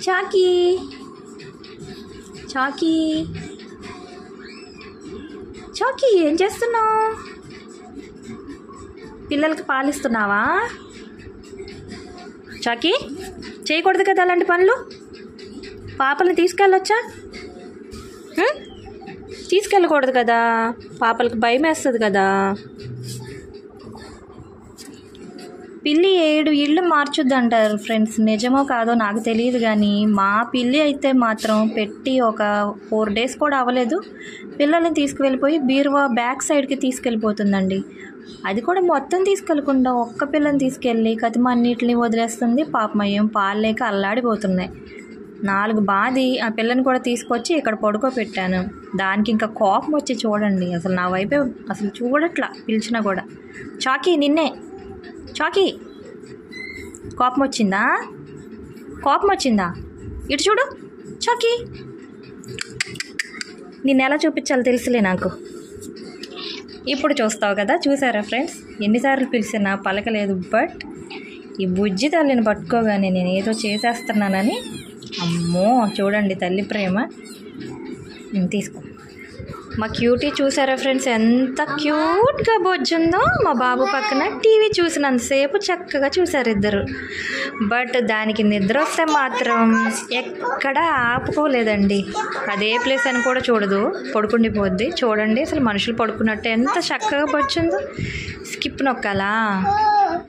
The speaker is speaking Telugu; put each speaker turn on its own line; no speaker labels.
చాకీ చాకీ చాకీ ఏం చేస్తున్నావు? పిల్లలకి పాలిస్తున్నావా? చాకీ చేయకూడదు కదా అలాంటి పనులు. పాపల్ని తీసుకెళ్ళొచ్చా? తీసుకెళ్ళకూడదు కదా, పాపలకి భయం వేస్తుంది కదా. పిల్లి 7 ఇళ్ళు మార్చుద్ది అంటారు ఫ్రెండ్స్, నిజమో కాదో నాకు తెలియదు. కానీ మా పిల్లి అయితే మాత్రం పెట్టి ఒక 4 days కూడా అవ్వలేదు, పిల్లల్ని తీసుకువెళ్ళిపోయి బీరువా బ్యాక్ సైడ్కి తీసుకెళ్ళిపోతుందండి. అది కూడా మొత్తం తీసుకెళ్ళకుండా ఒక్క పిల్లని తీసుకెళ్ళి కతిమన్నిటిని వదిలేస్తుంది. పాపం ఏం పాలు లేక అల్లాడిపోతున్నాయి. 4 బాది ఆ పిల్లని కూడా తీసుకొచ్చి ఇక్కడ పడుకోబెట్టాను. దానికి ఇంకా కోపం వచ్చి చూడండి, అసలు నా వైపే అసలు చూడట్లా, పిలిచినా కూడా. చాకీ నిన్నే, చాకీ కోపం వచ్చిందా? కోపం వచ్చిందా? ఇటు చూడు చాకీ, నిన్ను ఎలా చూపించాలో తెలుసులే నాకు. ఇప్పుడు చూస్తావు కదా. చూసారా ఫ్రెండ్స్, ఎన్నిసార్లు పిలిచినా పలకలేదు. బట్ ఈ బుజ్జి తల్లిని పట్టుకోగానే నేను ఏదో చేసేస్తున్నానని, అమ్మో చూడండి తల్లి ప్రేమ. తీసుకో. మా క్యూటీ చూసారా ఫ్రెండ్స్, ఎంత క్యూట్గా బొజ్జుందో. మా బాబు పక్కన టీవీ చూసినంతసేపు చక్కగా చూసారు ఇద్దరు. బట్ దానికి నిద్ర వస్తే మాత్రం ఎక్కడా ఆపుకోలేదండి. అదే ప్లేస్ అని కూడా చూడదు, పడుకుండిపోద్ది. చూడండి అసలు మనుషులు పడుకున్నట్టు ఎంత చక్కగా బొజ్జుందో. స్కిప్ నొక్కాలా?